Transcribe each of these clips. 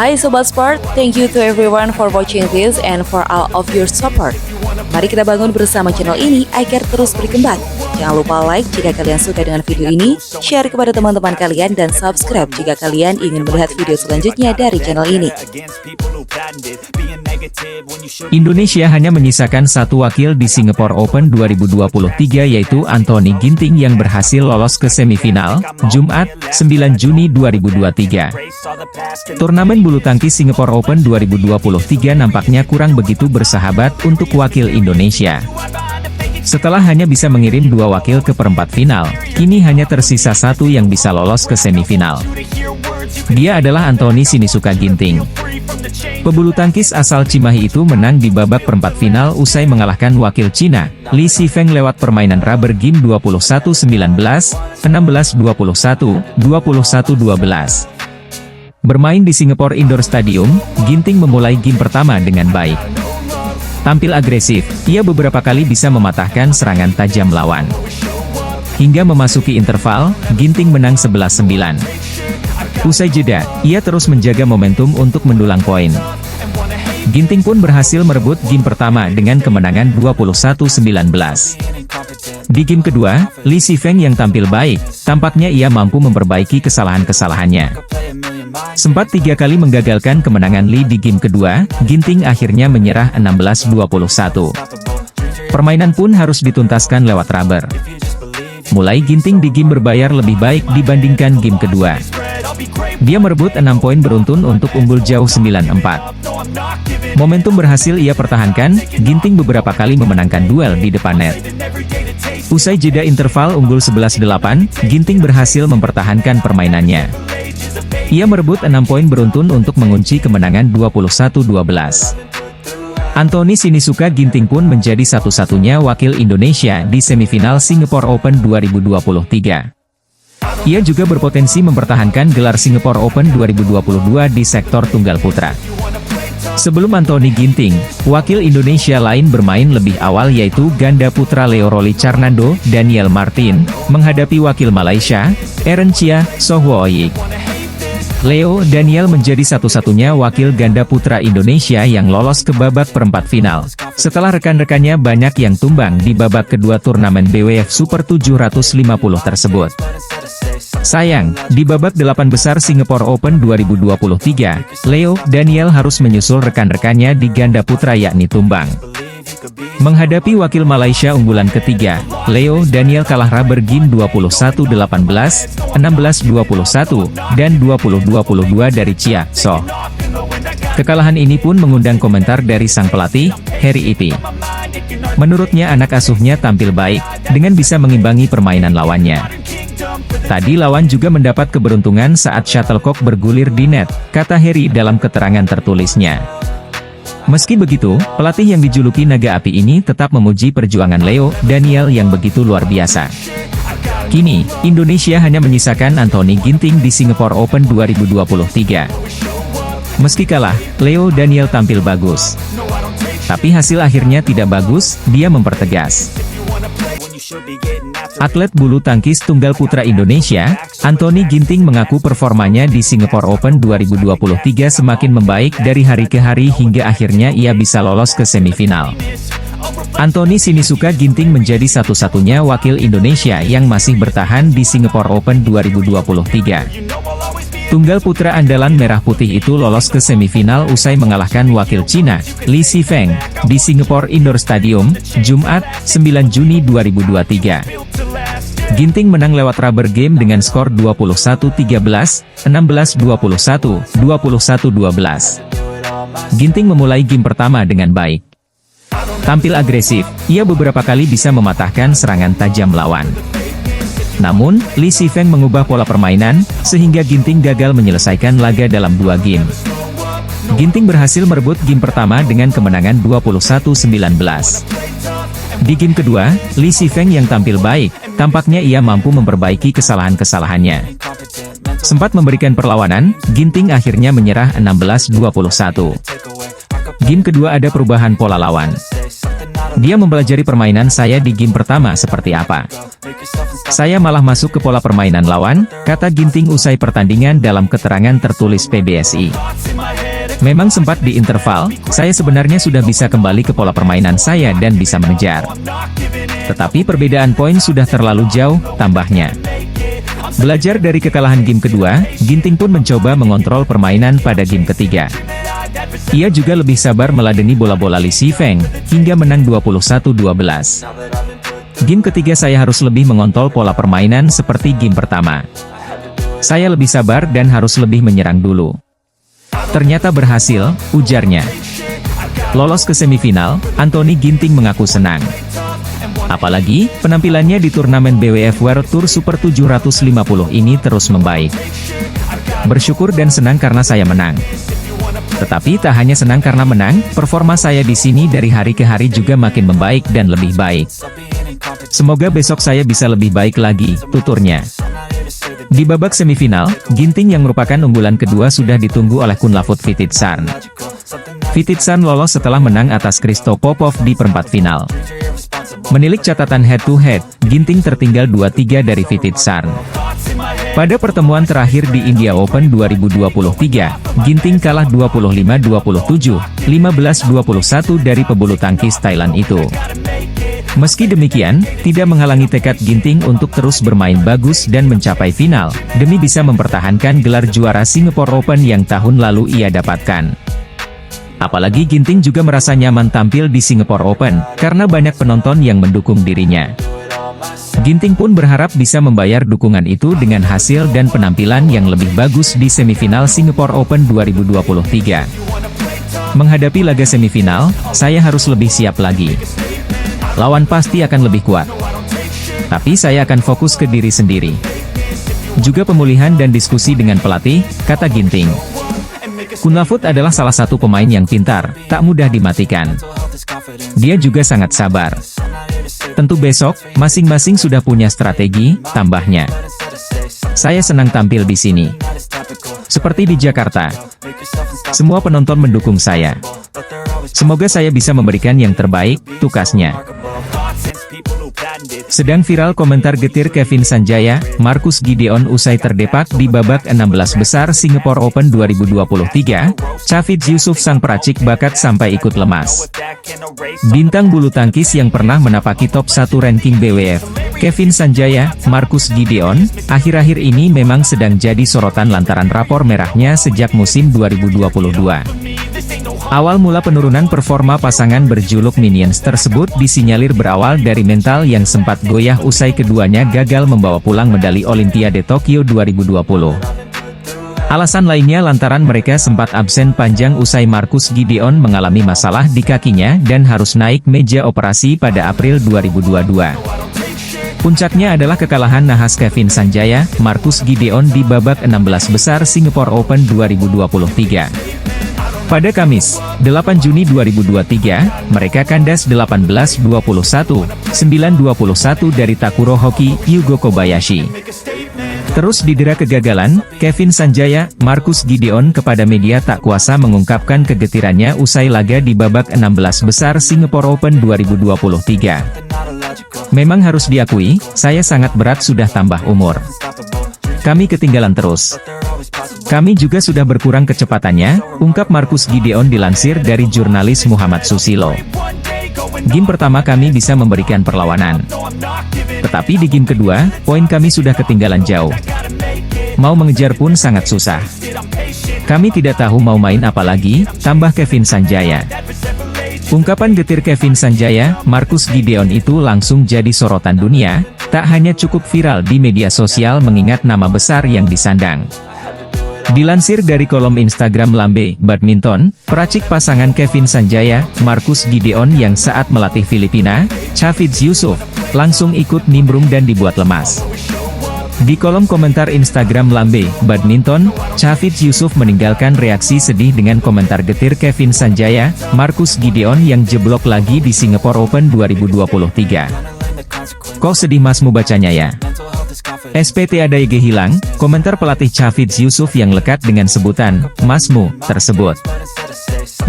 Hai Sobat Sport, thank you to everyone for watching this and for all of your support. Mari kita bangun bersama channel ini agar terus berkembang. Jangan lupa like jika kalian suka dengan video ini, share kepada teman-teman kalian, dan subscribe jika kalian ingin melihat video selanjutnya dari channel ini. Indonesia hanya menyisakan satu wakil di Singapore Open 2023, yaitu Anthony Ginting yang berhasil lolos ke semifinal, Jumat, 9 Juni 2023. Turnamen bulu tangkis Singapore Open 2023 nampaknya kurang begitu bersahabat untuk wakil Indonesia. Setelah hanya bisa mengirim dua wakil ke perempat final, kini hanya tersisa satu yang bisa lolos ke semifinal. Dia adalah Anthony Sinisuka Ginting. Pebulu tangkis asal Cimahi itu menang di babak perempat final usai mengalahkan wakil Cina, Li Shifeng lewat permainan rubber game 21-19, 16-21, 21-12. Bermain di Singapore Indoor Stadium, Ginting memulai game pertama dengan baik. Tampil agresif, ia beberapa kali bisa mematahkan serangan tajam lawan. Hingga memasuki interval, Ginting menang 11-9. Usai jeda, ia terus menjaga momentum untuk mendulang poin. Ginting pun berhasil merebut game pertama dengan kemenangan 21-19. Di game kedua, Li Shifeng yang tampil baik, tampaknya ia mampu memperbaiki kesalahan-kesalahannya. Sempat 3 kali menggagalkan kemenangan Li di game kedua, Ginting akhirnya menyerah 16-21. Permainan pun harus dituntaskan lewat rubber. Mulai Ginting di game berbayar lebih baik dibandingkan game kedua. Dia merebut 6 poin beruntun untuk unggul jauh 9-4. Momentum berhasil ia pertahankan, Ginting beberapa kali memenangkan duel di depan net. Usai jeda interval unggul 11-8, Ginting berhasil mempertahankan permainannya. Ia merebut 6 poin beruntun untuk mengunci kemenangan 21-12. Anthony Sinisuka Ginting pun menjadi satu-satunya wakil Indonesia di semifinal Singapore Open 2023. Ia juga berpotensi mempertahankan gelar Singapore Open 2022 di sektor tunggal putra. Sebelum Anthony Ginting, wakil Indonesia lain bermain lebih awal yaitu ganda putra Leo Rolly Carnando, Daniel Martin, menghadapi wakil Malaysia, Aaron Chia, Soh Woyik. Leo Daniel menjadi satu-satunya wakil ganda putra Indonesia yang lolos ke babak perempat final, setelah rekan-rekannya banyak yang tumbang di babak kedua turnamen BWF Super 750 tersebut. Sayang, di babak 8 besar Singapore Open 2023, Leo Daniel harus menyusul rekan-rekannya di ganda putra yakni tumbang. Menghadapi wakil Malaysia unggulan ketiga, Leo Daniel kalah rubber game 21-18, 16-21, dan 20-22 dari Chia Soh. Kekalahan ini pun mengundang komentar dari sang pelatih, Harry Ipi. Menurutnya anak asuhnya tampil baik, dengan bisa mengimbangi permainan lawannya. Tadi lawan juga mendapat keberuntungan saat shuttlecock bergulir di net, kata Harry dalam keterangan tertulisnya. Meski begitu, pelatih yang dijuluki Naga Api ini tetap memuji perjuangan Leo Daniel yang begitu luar biasa. Kini, Indonesia hanya menyisakan Anthony Ginting di Singapore Open 2023. Meski kalah, Leo Daniel tampil bagus. Tapi hasil akhirnya tidak bagus, dia mempertegas. Atlet bulu tangkis tunggal putra Indonesia, Anthony Ginting mengaku performanya di Singapore Open 2023 semakin membaik dari hari ke hari hingga akhirnya ia bisa lolos ke semifinal. Anthony Sinisuka Ginting menjadi satu-satunya wakil Indonesia yang masih bertahan di Singapore Open 2023. Tunggal putra andalan merah putih itu lolos ke semifinal usai mengalahkan wakil Cina, Li Shifeng, di Singapore Indoor Stadium, Jumat, 9 Juni 2023. Ginting menang lewat rubber game dengan skor 21-13, 16-21, 21-12. Ginting memulai game pertama dengan baik. Tampil agresif, ia beberapa kali bisa mematahkan serangan tajam lawan. Namun, Li Shifeng mengubah pola permainan, sehingga Ginting gagal menyelesaikan laga dalam 2 game. Ginting berhasil merebut game pertama dengan kemenangan 21-19. Di game kedua, Li Shifeng yang tampil baik, tampaknya ia mampu memperbaiki kesalahan-kesalahannya. Sempat memberikan perlawanan, Ginting akhirnya menyerah 16-21. Game kedua ada perubahan pola lawan. Dia mempelajari permainan saya di game pertama seperti apa. Saya malah masuk ke pola permainan lawan, kata Ginting usai pertandingan dalam keterangan tertulis PBSI. Memang sempat di interval, saya sebenarnya sudah bisa kembali ke pola permainan saya dan bisa mengejar. Tetapi perbedaan poin sudah terlalu jauh, tambahnya. Belajar dari kekalahan game kedua, Ginting pun mencoba mengontrol permainan pada game ketiga. Ia juga lebih sabar meladeni bola-bola Li Sifeng, hingga menang 21-12. Game ketiga saya harus lebih mengontrol pola permainan seperti game pertama. Saya lebih sabar dan harus lebih menyerang dulu. Ternyata berhasil, ujarnya. Lolos ke semifinal, Anthony Ginting mengaku senang. Apalagi, penampilannya di turnamen BWF World Tour Super 750 ini terus membaik. Bersyukur dan senang karena saya menang. Tetapi tak hanya senang karena menang, performa saya di sini dari hari ke hari juga makin membaik dan lebih baik. Semoga besok saya bisa lebih baik lagi, tuturnya. Di babak semifinal, Ginting yang merupakan unggulan kedua sudah ditunggu oleh Kunlavut Vititsarn. Vititsarn lolos setelah menang atas Christo Popov di perempat final. Menilik catatan head-to-head, Ginting tertinggal 2-3 dari Vititsarn. Pada pertemuan terakhir di India Open 2023, Ginting kalah 25-27, 15-21 dari pebulu tangkis Thailand itu. Meski demikian, tidak menghalangi tekad Ginting untuk terus bermain bagus dan mencapai final, demi bisa mempertahankan gelar juara Singapore Open yang tahun lalu ia dapatkan. Apalagi Ginting juga merasa nyaman tampil di Singapore Open, karena banyak penonton yang mendukung dirinya. Ginting pun berharap bisa membayar dukungan itu dengan hasil dan penampilan yang lebih bagus di semifinal Singapore Open 2023. Menghadapi laga semifinal, saya harus lebih siap lagi. Lawan pasti akan lebih kuat. Tapi saya akan fokus ke diri sendiri. Juga pemulihan dan diskusi dengan pelatih, kata Ginting. Kunlavut adalah salah satu pemain yang pintar, tak mudah dimatikan. Dia juga sangat sabar. Tentu besok, masing-masing sudah punya strategi, tambahnya. Saya senang tampil di sini. Seperti di Jakarta. Semua penonton mendukung saya. Semoga saya bisa memberikan yang terbaik, tukasnya. Sedang viral komentar getir Kevin Sanjaya, Marcus Gideon usai terdepak di babak 16 besar Singapore Open 2023, Chavit Yusuf sang peracik bakat sampai ikut lemas. Bintang bulu tangkis yang pernah menapaki top 1 ranking BWF, Kevin Sanjaya, Marcus Gideon, akhir-akhir ini memang sedang jadi sorotan lantaran rapor merahnya sejak musim 2022. Awal mula penurunan performa pasangan berjuluk Minions tersebut disinyalir berawal dari mental yang sempat goyah usai keduanya gagal membawa pulang medali Olimpiade Tokyo 2020. Alasan lainnya lantaran mereka sempat absen panjang usai Marcus Gideon mengalami masalah di kakinya dan harus naik meja operasi pada April 2022. Puncaknya adalah kekalahan nahas Kevin Sanjaya, Marcus Gideon di babak 16 besar Singapore Open 2023. Pada Kamis, 8 Juni 2023, mereka kandas 18-21, 9-21 dari Takuro Hoki, Yugo Kobayashi. Terus didera kegagalan, Kevin Sanjaya, Marcus Gideon kepada media tak kuasa mengungkapkan kegetirannya usai laga di babak 16 besar Singapore Open 2023. Memang harus diakui, saya sangat berat sudah tambah umur. Kami ketinggalan terus. Kami juga sudah berkurang kecepatannya, ungkap Marcus Gideon dilansir dari jurnalis Muhammad Susilo. Game pertama kami bisa memberikan perlawanan. Tetapi di game kedua, poin kami sudah ketinggalan jauh. Mau mengejar pun sangat susah. Kami tidak tahu mau main apa lagi, tambah Kevin Sanjaya. Ungkapan getir Kevin Sanjaya, Marcus Gideon itu langsung jadi sorotan dunia, tak hanya cukup viral di media sosial mengingat nama besar yang disandang. Dilansir dari kolom Instagram Lambe Badminton, peracik pasangan Kevin Sanjaya, Marcus Gideon yang saat melatih Filipina, Chavit Yusuf, langsung ikut nimbrung dan dibuat lemas. Di kolom komentar Instagram Lambe Badminton, Chavit Yusuf meninggalkan reaksi sedih dengan komentar getir Kevin Sanjaya, Marcus Gideon yang jeblok lagi di Singapore Open 2023. Kok sedih masmu bacanya ya? SPT ada IG hilang, komentar pelatih Chavit Yusuf yang lekat dengan sebutan, masmu, tersebut.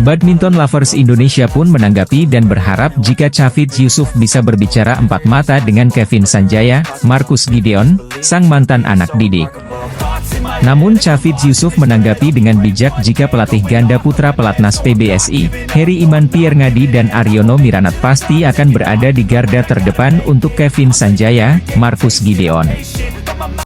Badminton lovers Indonesia pun menanggapi dan berharap jika Chavit Yusuf bisa berbicara empat mata dengan Kevin Sanjaya, Marcus Gideon, sang mantan anak didik. Namun Chavit Yusuf menanggapi dengan bijak jika pelatih ganda putra pelatnas PBSI, Heri Iman Pierngadi dan Aryono Miranat pasti akan berada di garda terdepan untuk Kevin Sanjaya, Marcus Gideon.